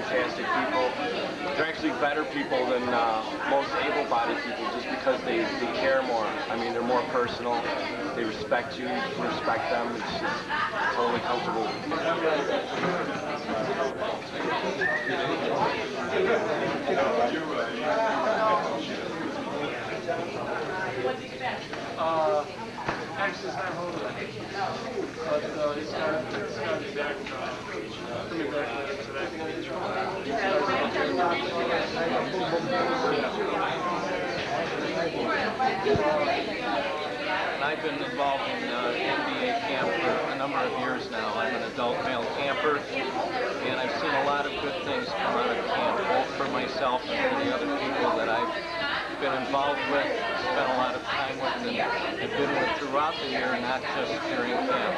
fantastic people. They're actually better people than most able-bodied people just because they care more. I mean, they're more personal. They respect you. You respect them. It's just totally comfortable. Actually, it's not holding it. But it's got to be back, coming back later today. I've been involved in MDA camp for a number of years now. I'm an adult male camper, and I've seen a lot of good things come out of camp, both for myself and for the other people that I've been involved with, spent a lot of time with, and been with throughout the year, not just during camp.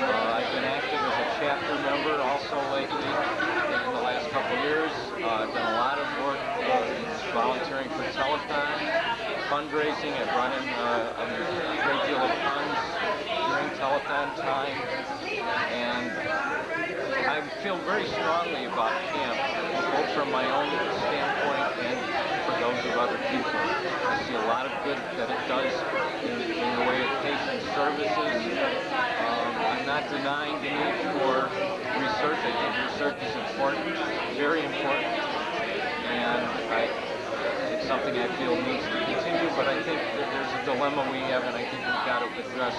I've been active as a chapter member also lately in the last couple of years. I've done a lot of work volunteering for telethon, fundraising. I've run in a great deal of funds during telethon time, and I feel very strongly about camp, both from my own standpoint and for those of other people. I see a lot of good that it does in the way of patient services. I'm not denying the need for research. I think research is important, very important, and it's something I feel needs to continue, but I think that there's a dilemma we have, and I think we've got to address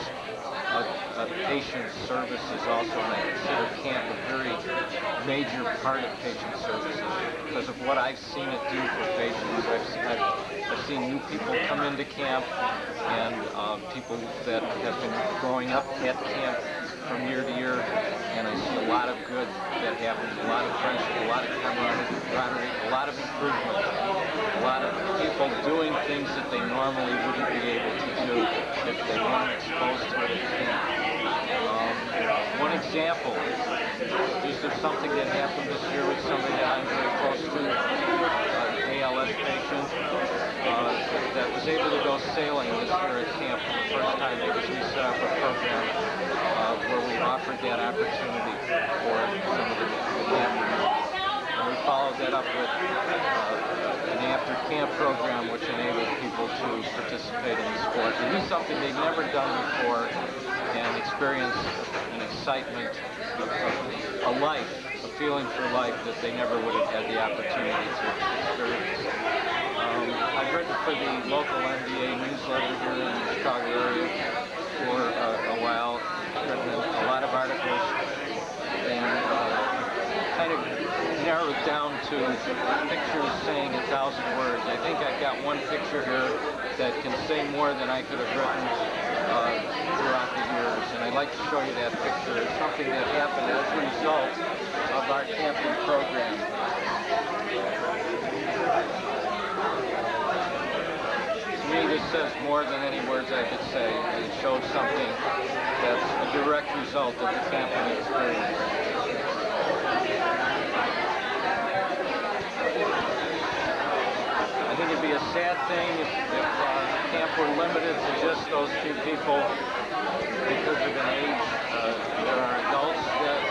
patient services also, and I consider camp a very major part of patient services because of what I've seen it do for patients. I've seen new people come into camp and people that have been growing up at camp from year to year, and I see a lot of good that happens, a lot of friendship, a lot of camaraderie, a lot of improvement, a lot of people doing things that they normally wouldn't be able to do if they weren't exposed to it at camp. One example is there's something that happened this year with somebody that I'm very close to, an ALS patient, that was able to go sailing this year at camp for the first time because we set up a program where we offered that opportunity for some of the campers. And we followed that up with an after-camp program which enabled people to participate in the sport and do something they've never done before and experience an excitement, a life, a feeling for life that they never would have had the opportunity to experience. I've written for the local MDA newsletter here in the Chicago area for a while, written a lot of articles, and kind of narrowed down to pictures saying 1,000 words. I think I've got one picture here that can say more than I could have written throughout the years, and I'd like to show you that picture. It's something that happened as a result of our camping program. To me, this says more than any words I could say. It shows something that's a direct result of the camping experience. I think it'd be a sad thing if camp were limited to just those few people because of an age. There are adults that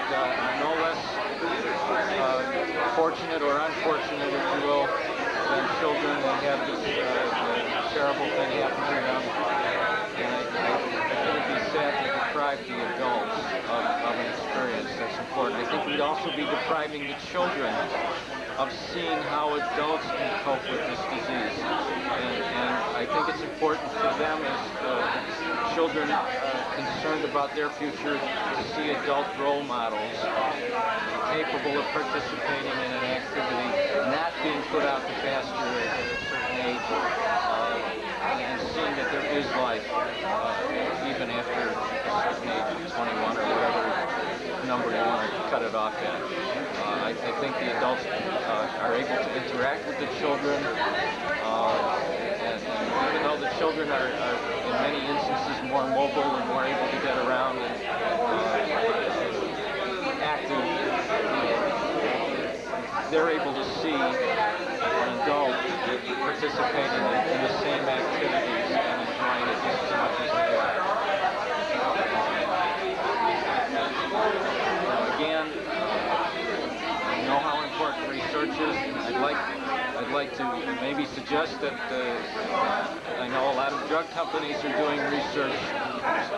are no less fortunate or unfortunate, if you will, than children that have this terrible thing happen to them. And I think it'd be sad to deprive the adults of an experience that's important. I think we'd also be depriving the children of seeing how adults can cope with this disease. And I think it's important for them as children concerned about their future to see adult role models capable of participating in an activity, not being put out to pasture at a certain age, and seeing that there is life even after a certain age of 21 or whatever number you want to cut it off at. I think the adults are able to interact with the children, and even though the children are in many instances more mobile and more able to get around and active, they're able to see an adult participating in the same activities and enjoying it just as much as they are. Again, I know how like to maybe suggest that I know a lot of drug companies are doing research.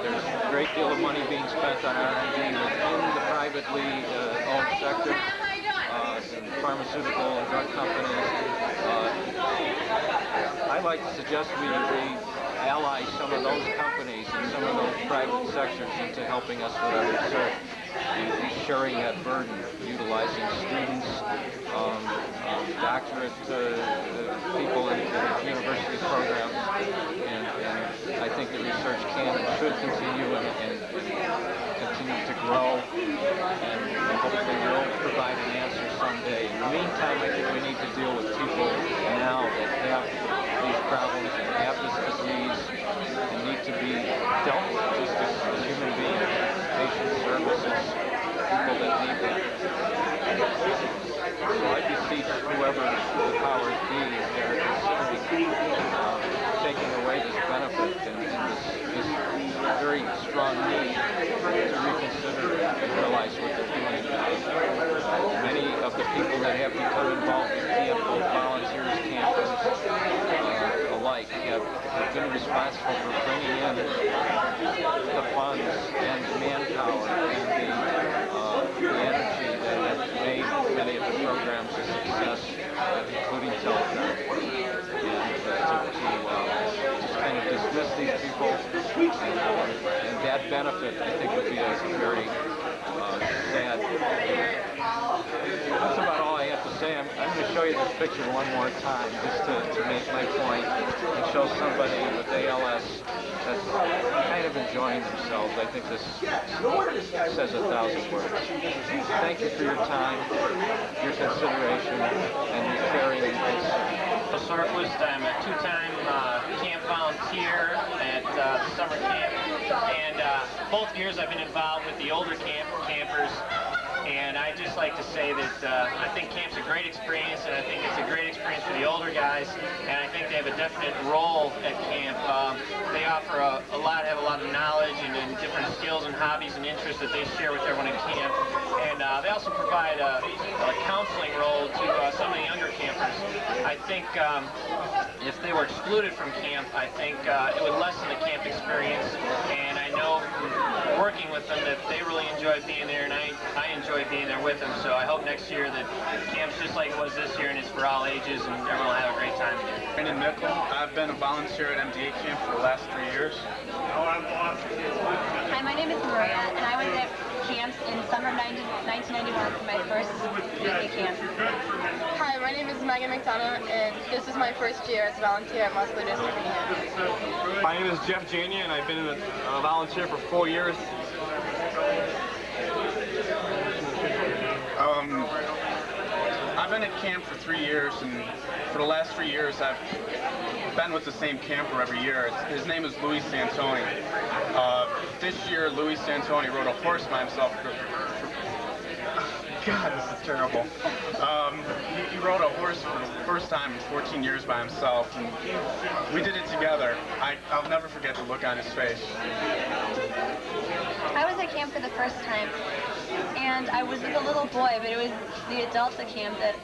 There's a great deal of money being spent on R&D within the privately owned sector, and pharmaceutical and drug companies. I'd like to suggest we ally some of those companies and some of those private sectors into helping us with our research. Sharing that burden, utilizing students, doctorate people in university programs, and I think the research can and should continue and continue to grow, and hopefully will provide an answer someday. In the meantime, I think we need to deal with people now that have these problems and have this disease and need to be dealt with just as human beings, patient services, people that need that. So I beseech whoever the powers be that are considering taking away this benefit and this very strong need to reconsider and realize what they're doing. Many of the people that have become involved in camp, both volunteers, campers, alike, have been responsible for bringing in the funds and manpower and the energy that have made many of the programs a success, including telecom. And to just kind of dismiss these people and that benefit, I think, would be a very sad. That's about all I have to say. I'm going to show you this picture one more time just to make my point and show somebody with ALS that's kind of enjoying themselves. I think this says 1,000 words. Thank you for your time, your consideration, and your caring and concern. Sorquist, I'm a two-time camp volunteer at the summer camp, and both years I've been involved with the older campers. And I'd just like to say that I think camp's a great experience, and I think it's a great experience for the older guys, and I think they have a definite role at camp. They offer have a lot of knowledge and different skills and hobbies and interests that they share with everyone at camp. And they also provide a counseling role to some of the younger campers. I think if they were excluded from camp, I think it would lessen the camp experience, and I know from working with them that they really enjoy being there, and I enjoy being there with them. So I hope next year that camp's just like it was this year, and it's for all ages, and everyone will have a great time here. Brandon Mickle. I've been a volunteer at MDA camp for the last 3 years. Hi, my name is Maria, and I was at camps in summer of 1991 for my first weekly camp. Hi, my name is Megan McDonough, and this is my first year as a volunteer at Muscle District Camp. My name is Jeff Jania, and I've been a volunteer for 4 years. I've been at camp for 3 years, and for the last 3 years I've been with the same camper every year. His name is Louis Santoni. This year Louis Santoni rode a horse by himself. God, this is terrible. He rode a horse for the first time in 14 years by himself, and we did it together. I'll never forget the look on his face. I was at camp for the first time, and I was with a little boy, but it was the adults at camp that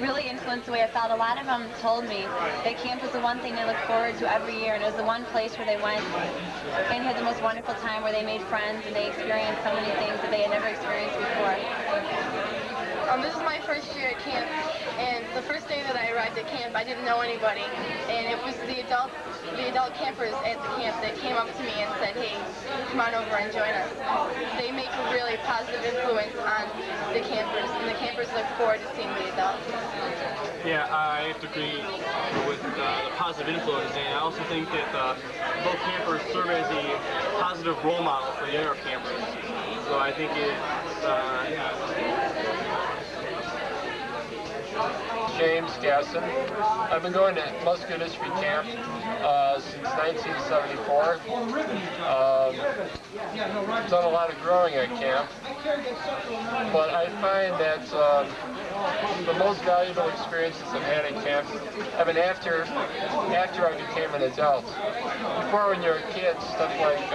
really influenced the way I felt. A lot of them told me that camp was the one thing they looked forward to every year, and it was the one place where they went and had the most wonderful time, where they made friends and they experienced so many things that they had never experienced before. This is my first year at camp, and the first day that I arrived at camp, I didn't know anybody, and it was the adult campers at the camp that came up to me and said, "Hey, come on over and join us." They make a really positive influence on the campers, and the campers look forward to seeing the adults. Yeah, I have to agree with the positive influence, and I also think that both campers serve as a positive role model for the younger campers. So I think it's James Gasson. I've been going to Muscular Dystrophy Camp since 1974. Done a lot of growing at camp. but I find that the most valuable experiences I've had at camp have been after I became an adult. Before, when you're a kid, stuff like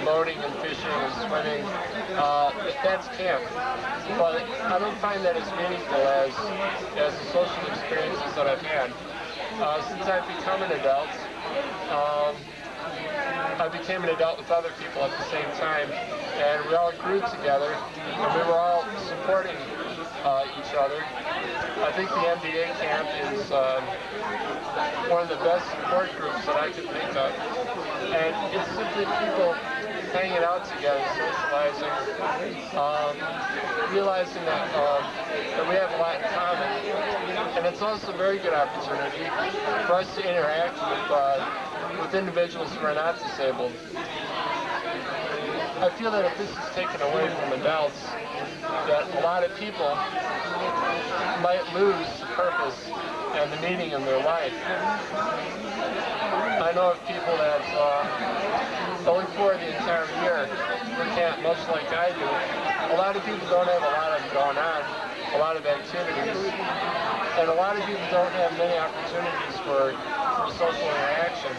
boating and fishing and swimming, that's camp. But I don't find that as meaningful as the social experiences that I've had. Since I've become an adult, I became an adult with other people at the same time, and we all grew together, and we were all supporting each other. I think the MDA camp is one of the best support groups that I could think of, and it's simply people hanging out together, socializing, realizing that we have a lot in common, and it's also a very good opportunity for us to interact with individuals who are not disabled. I feel that if this is taken away from adults, that a lot of people might lose the purpose and the meaning in their life. I know of people that look forward the entire year for camp, much like I do. A lot of people don't have a lot of going on, a lot of activities, and a lot of people don't have many opportunities for social interaction.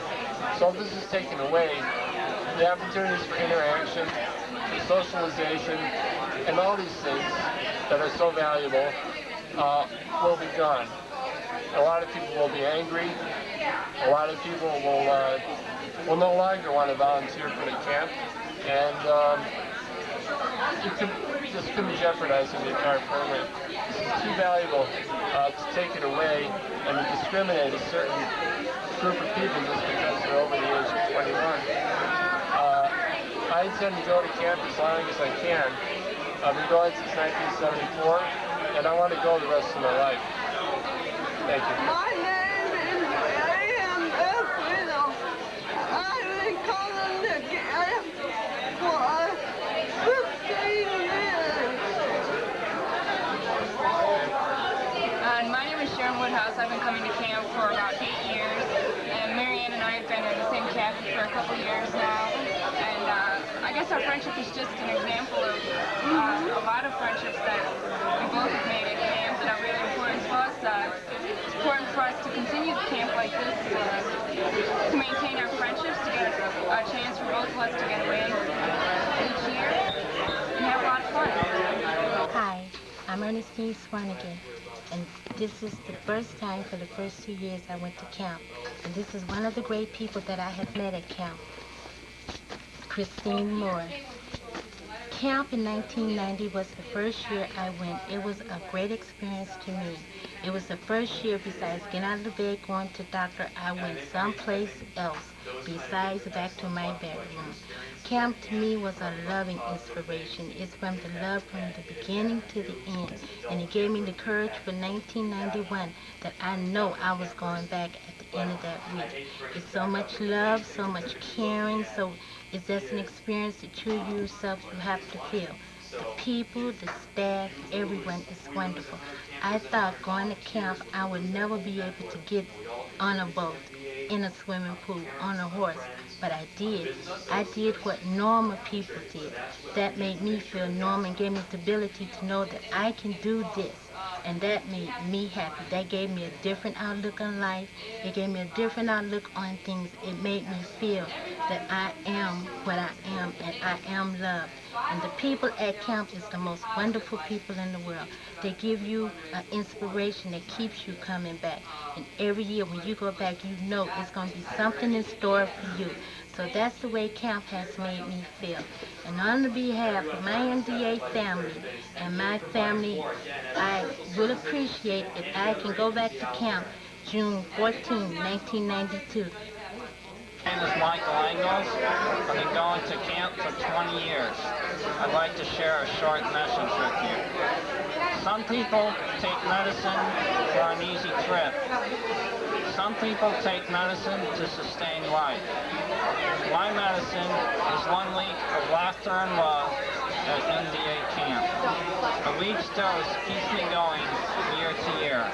So if this is taken away, the opportunities for interaction, for socialization, and all these things that are so valuable will be gone. A lot of people will be angry. A lot of people will no longer want to volunteer for the camp, and this could be jeopardizing the entire program. This is too valuable to take it away and to discriminate a certain group of people just because they're over the age of 21. I intend to go to camp as long as I can. I've been going since 1974, and I want to go the rest of my life. Thank you. My name is A.M.F. Widow. I've been calling the camp for 15 years. My name is Sharon Woodhouse. I've been coming to camp for about 8 years, and Marianne and I have been in the same camp for a couple years now. And I guess our friendship is just an example of a lot of friendships that we both have made at camp that are really important to us. It's important for us to continue the camp like this, to maintain our friendships, to get a chance for both of us to get away each year and have a lot of fun. Hi, I'm Ernestine Swernigan, and this is the first time for the first 2 years I went to camp. And this is one of the great people that I have met at camp, Christine Moore. Camp in 1990 was the first year I went. It was a great experience to me. It was the first year, besides getting out of the bed, going to the doctor, I went someplace else besides back to my bedroom. Camp to me was a loving inspiration. It's from the love from the beginning to the end. And it gave me the courage for 1991 that I know I was going back at the end of that week. It's so much love, so much caring, so it's just an experience that you yourself you have to feel. The people, the staff, everyone is wonderful. I thought going to camp I would never be able to get on a boat, in a swimming pool, on a horse, but I did. I did what normal people did. That made me feel normal and gave me the ability to know that I can do this. And that made me happy. That gave me a different outlook on life. It gave me a different outlook on things. It made me feel that I am what I am and I am loved. And the people at camp is the most wonderful people in the world. They give you an inspiration that keeps you coming back. And every year when you go back, you know it's going to be something in store for you. So that's the way camp has made me feel. And on the behalf of my MDA family and my family, I would appreciate if I can go back to camp June 14, 1992. My name is Michael Engels. I've been going to camp for 20 years. I'd like to share a short message with you. Some people take medicine for an easy trip. Some people take medicine to sustain life. My medicine is 1 week of laughter and love at MDA camp. Each dose keeps me going year to year.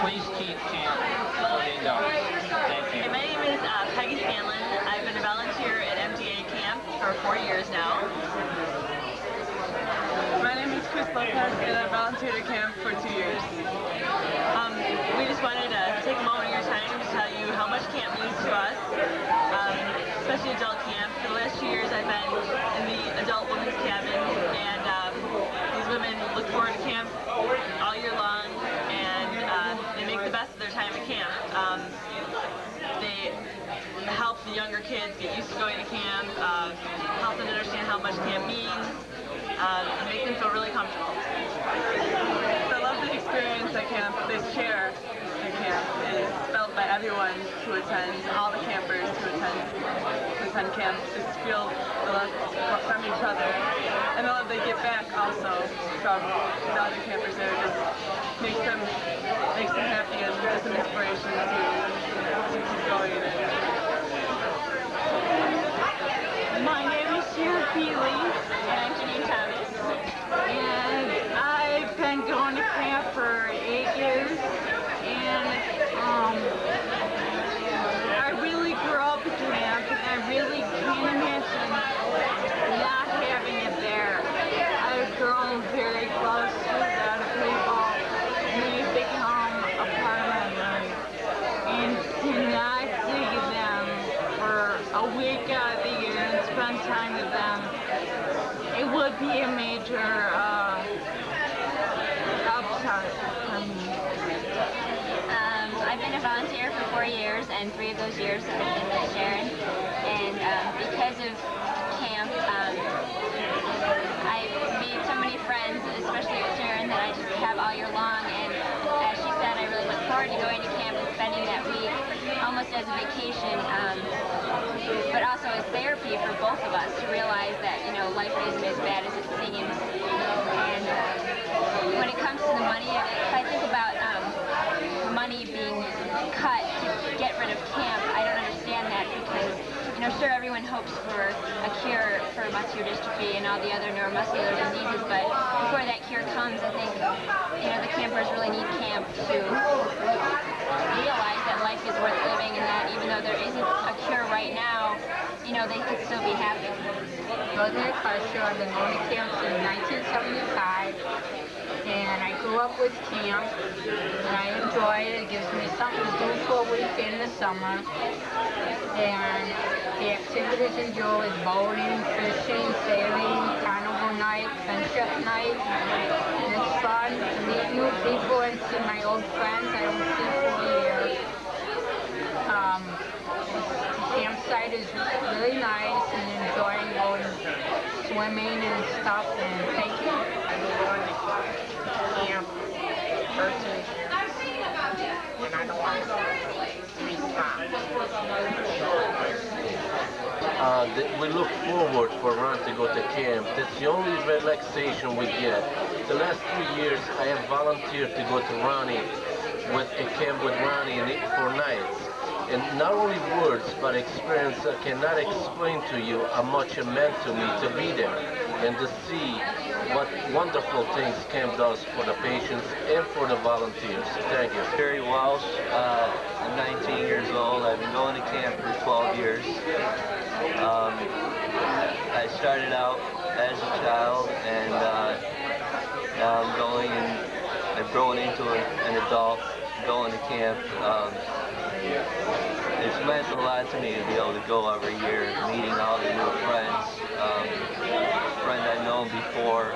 Please keep camp for the adults. Thank you. Hey, my name is Peggy Scanlon. I've been a volunteer at MDA camp for 4 years now. Chris Lopez, and I volunteered at camp for 2 years. We just wanted to take a moment of your time to tell you how much camp means to us, especially adult camp. For the last 2 years, I've been in the adult women's cabin, and these women look forward to camp all year long, and they make the best of their time at camp. They help the younger kids get used to going to camp, help them understand how much camp means, and make them feel really comfortable. The love the experience at camp they share at camp is felt by everyone who attends, all the campers who attend camp just feel the love from each other, and the love they get back also from the other campers there just makes them happy and gives them inspiration to keep going. My name is Sarah Feely, and I'm Janine Thomas. And I've been going to camp for 8 years, and I really grew up at camp, and I really can't imagine not having it there. I've grown very close to a lot of people, and they've become a part of my life. And to not see them for a week out of the year and spend time with them, it would be a major upset for me. I've been a volunteer for 4 years, and 3 of those years have been with Sharon. And because of camp, I made so many friends, especially with Sharon, that I just have all year long. And as she said, I really look forward to going to camp and spending that week almost as a vacation, but also as therapy for both of us to realize that, you know, life isn't as bad as it seems. And when it comes to the money, if I think about money being cut to get rid of camp, I don't understand that because, you know, sure, everyone hopes for a cure for muscular dystrophy and all the other neuromuscular diseases, but before that cure comes, I think, you know, the campers really need camp to realize that life is worth living and that even though there isn't a cure right now, you know, they could still be happy. Rosemary Carster, I've been going to camp since 1975, and I grew up with camp, and I enjoy it. It gives me something to do for a week in the summer, and the activities enjoy is boating, fishing, sailing, carnival night, friendship night, and it's fun to meet new people and see my old friends I don't see for a year. The campsite is really nice and enjoying going swimming and stuff, and thank you. Camp 13 and I don't want to go 3 times. We look forward for run to go to camp. That's the only relaxation we get. The last 3 years I have volunteered to go to Ronnie with a camp with Ronnie for nights. And not only words, but experience I cannot explain to you how much it meant to me to be there and to see what wonderful things camp does for the patients and for the volunteers. Thank you. Jerry Walsh, I'm 19 years old. I've been going to camp for 12 years. I started out as a child, and now I'm going and I've grown into an adult going to camp. It's meant a lot to me to be able to go every year, meeting all the new friends, friends I've known before,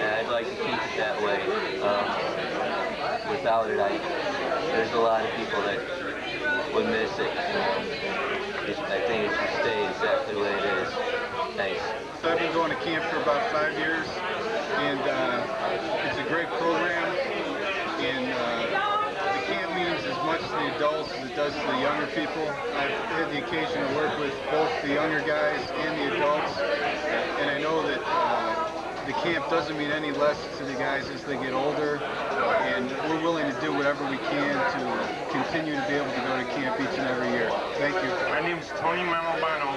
and I'd like to keep it that way. Without it, there's a lot of people that would miss it. I think it should stay exactly the way it is. Thanks. I've been going to camp for about 5 years, and it's a great program, and the camp means as much to the adults as it does to the younger people. I've had the occasion to work with both the younger guys and the adults, and I know that the camp doesn't mean any less to the guys as they get older, and we're willing to do whatever we can to continue to be able to go to camp each and every year. Thank you. My name is Tony Mamobano.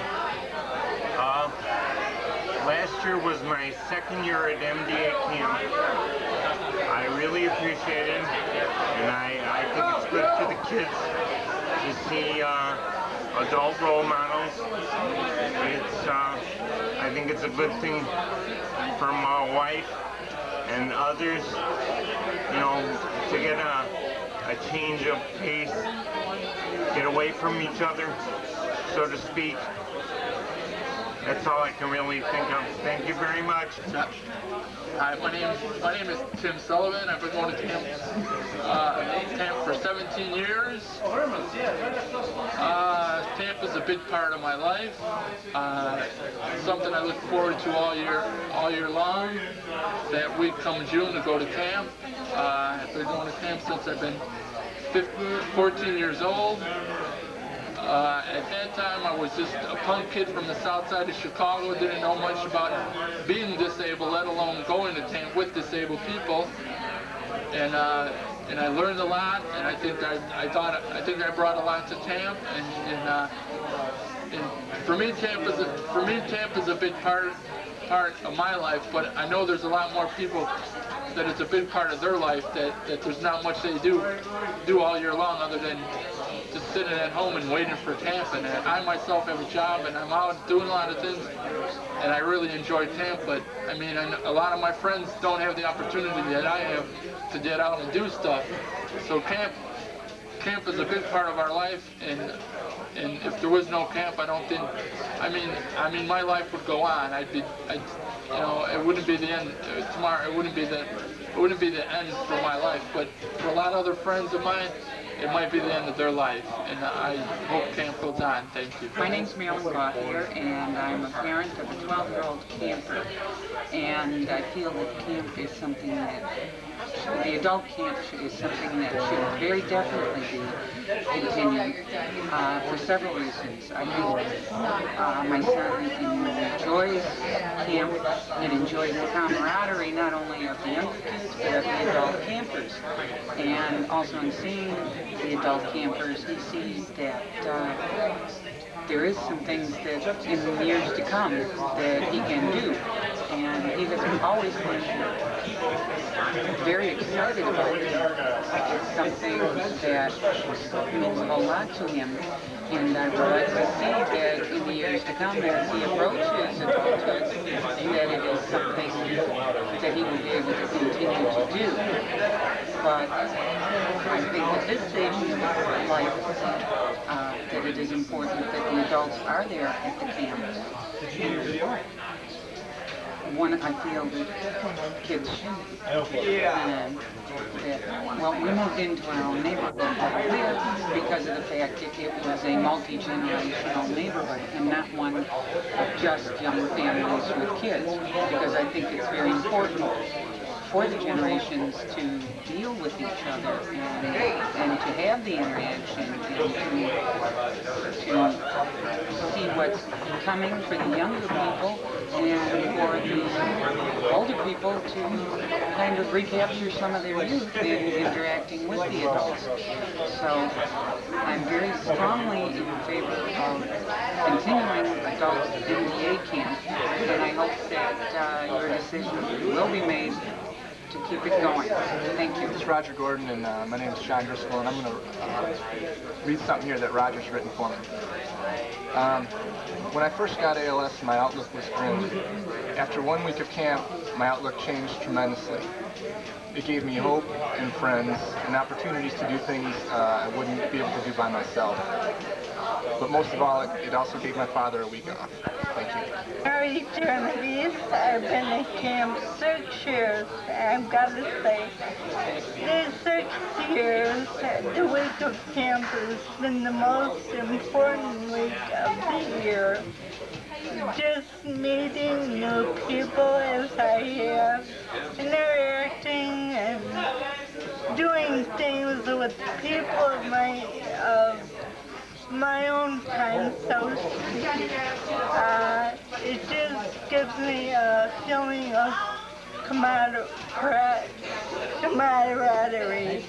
Last year was my 2nd year at MDA camp. I really appreciate it, and I think it's good for the kids to see adult role models. I think it's a good thing from my wife and others, you know, to get a change of pace, get away from each other, so to speak. That's all I can really think of. Thank you very much. Hi, my name is Tim Sullivan. I've been going to camp for 17 years. Camp is a big part of my life. Something I look forward to all year long. That week come June to go to camp. I've been going to camp since I've been 14 years old. At that time, I was just a punk kid from the south side of Chicago, didn't know much about being disabled, let alone going to camp with disabled people. And I learned a lot, and I think I brought a lot to camp. And for me, camp is a big part of my life. But I know there's a lot more people that it's a big part of their life that there's not much they do all year long other than just sitting at home and waiting for camp. And I myself have a job, and I'm out doing a lot of things, and I really enjoy camp. But I mean, a lot of my friends don't have the opportunity that I have to get out and do stuff. So camp is a big part of our life, and if there was no camp, I don't think. I mean, my life would go on. You know, it wouldn't be the end tomorrow. It wouldn't be the end for my life. But for a lot of other friends of mine, it might be the end of their life, and I hope camp goes on. Thank you. My name's Marilyn Gauthier, and I'm a parent of a 12-year-old camper, and I feel that camp is something that, the adult camp is something that should very definitely be continued for several reasons. I think my son enjoys camp, it enjoys the camaraderie not only of the younger kids, but of the adult campers. And also in seeing the adult campers, he sees that there is some things that in the years to come that he can do. And he has always been very excited about it. It's something that means a whole lot to him. And I would like to see that in the years to come, as he approaches adulthood, that it is something that he will be able to continue to do. But I think at this stage in his life, that it is important that the adults are there at the camp. I feel that kids well, we moved into our own neighborhood because of the fact that it was a multi-generational neighborhood and not one of just young families with kids, because I think it's very important for the generations to deal with each other and to have the interaction and to see what's coming for the younger people and for the older people to kind of recapture some of their youth in interacting with the adults. So I'm very strongly in favor of continuing adult MDA camp, and I hope that your decision will be made to keep it going. Thank you. It's Roger Gordon, and my name is John Driscoll, and I'm going to read something here that Roger's written for me. When I first got ALS, my outlook was grim. After 1 week of camp, my outlook changed tremendously. It gave me hope and friends and opportunities to do things I wouldn't be able to do by myself. But most of all, it also gave my father a week off. Thank you. Mary Genevieve, I've been at camp 6 years. I've got to say, these 6 years, the week of camp has been the most important week of the year. Just meeting new people as I have, interacting and doing things with people of my own time, so it just gives me a feeling of camaraderie.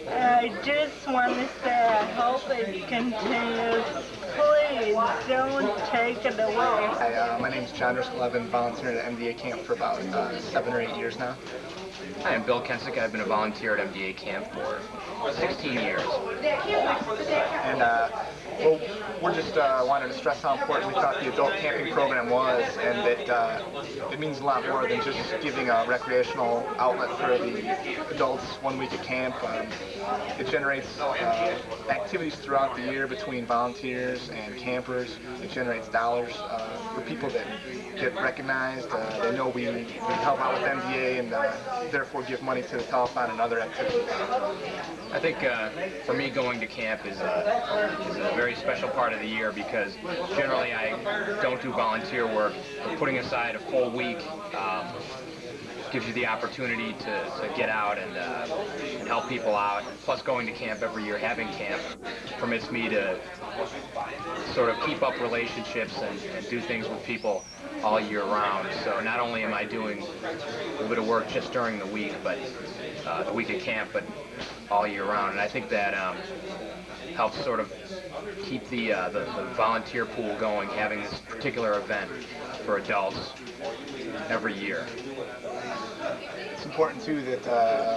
I just want to say I hope it continues. Please don't take it away. Hi, my name is John Driscoll. I've been volunteering at MDA camp for about 7 or 8 years now. Hi, I'm Bill Kensick. I've been a volunteer at MDA camp for 16 years. And Well, we're just wanted to stress how important we thought the adult camping program was, and that it means a lot more than just giving a recreational outlet for the adults 1 week at camp. It generates activities throughout the year between volunteers and campers. It generates dollars for people that get recognized. They know we help out with MDA and therefore give money to the telethon and other activities. I think for me, going to camp is a very special part of the year because generally I don't do volunteer work. But putting aside a full week gives you the opportunity to get out and help people out. Plus, going to camp every year, having camp, permits me to sort of keep up relationships and do things with people all year round. So not only am I doing a little bit of work just during the week, but the week at camp, but all year round. And I think that helps sort of keep the volunteer pool going, having this particular event for adults every year. It's important too that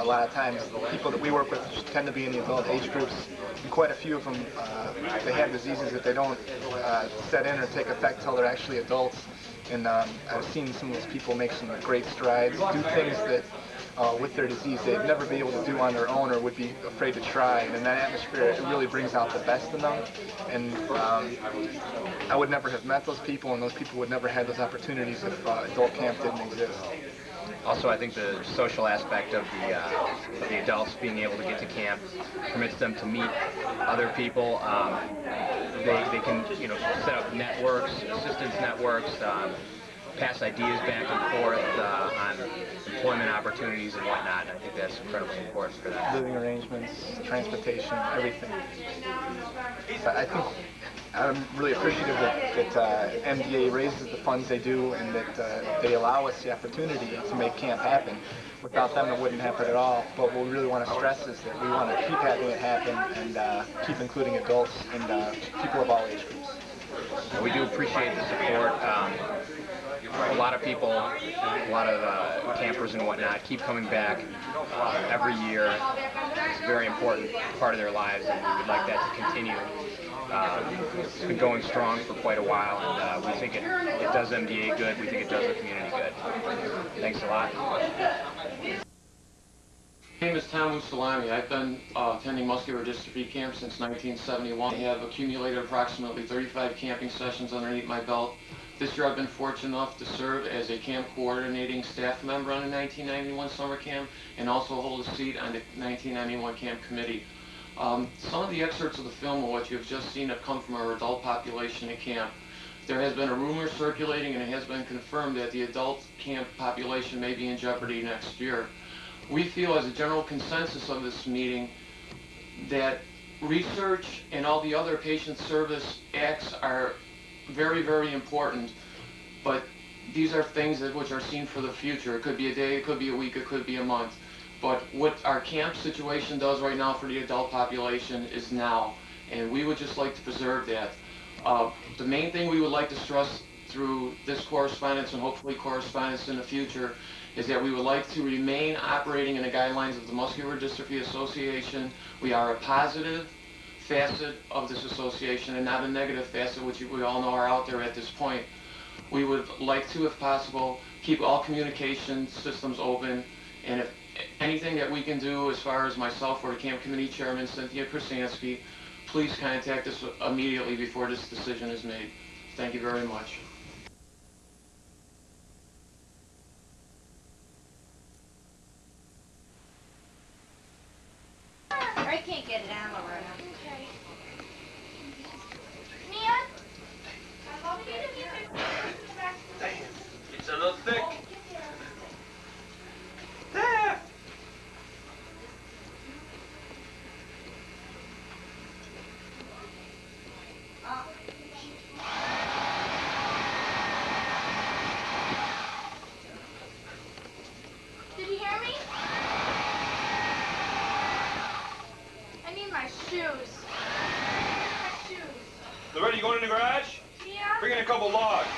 a lot of times the people that we work with tend to be in the adult age groups, and quite a few of them they have diseases that they don't set in or take effect till they're actually adults. And I've seen some of those people make some great strides, do things that with their disease they'd never be able to do on their own or would be afraid to try. And in that atmosphere, it really brings out the best in them. And I would never have met those people, and those people would never have those opportunities if adult camp didn't exist. Also, I think the social aspect of the adults being able to get to camp permits them to meet other people. They can, set up networks, assistance networks, pass ideas back and forth on employment opportunities and whatnot. I think that's incredibly important for them. Living arrangements, transportation, everything. I think I'm really appreciative that MDA raises the funds they do and that they allow us the opportunity to make camp happen. Without them, it wouldn't happen at all. But what we really want to stress is that we want to keep having it happen and keep including adults and people of all age groups. We do appreciate the support. A lot of people, a lot of campers and whatnot keep coming back every year. It's a very important part of their lives, and we would like that to continue. It's been going strong for quite a while, and we think it does MDA good. We think it does the community good. Thanks a lot. My name is Tom Usalami. I've been attending muscular dystrophy camp since 1971. I have accumulated approximately 35 camping sessions underneath my belt. This year I've been fortunate enough to serve as a camp coordinating staff member on the 1991 summer camp and also hold a seat on the 1991 camp committee. Some of the excerpts of the film of what you've just seen have come from our adult population at camp. There has been a rumor circulating and it has been confirmed that the adult camp population may be in jeopardy next year. We feel as a general consensus of this meeting that research and all the other patient service acts are very, very important, but these are things which are seen for the future. It could be a day, it could be a week, it could be a month. But what our camp situation does right now for the adult population is now, and we would just like to preserve that. The main thing we would like to stress through this correspondence and hopefully correspondence in the future is that we would like to remain operating in the guidelines of the Muscular Dystrophy Association. We are a positive facet of this association and not a negative facet, which we all know are out there at this point. We would like to, if possible, keep all communication systems open, and if anything that we can do as far as myself or the camp committee chairman, Cynthia Krasansky, please contact us immediately before this decision is made. Thank you very much. I can't get it out of right now. Okay. Mia? It's a little thick. Did you hear me? I need my shoes. Loretta, you going in the garage? Yeah. Bring in a couple logs.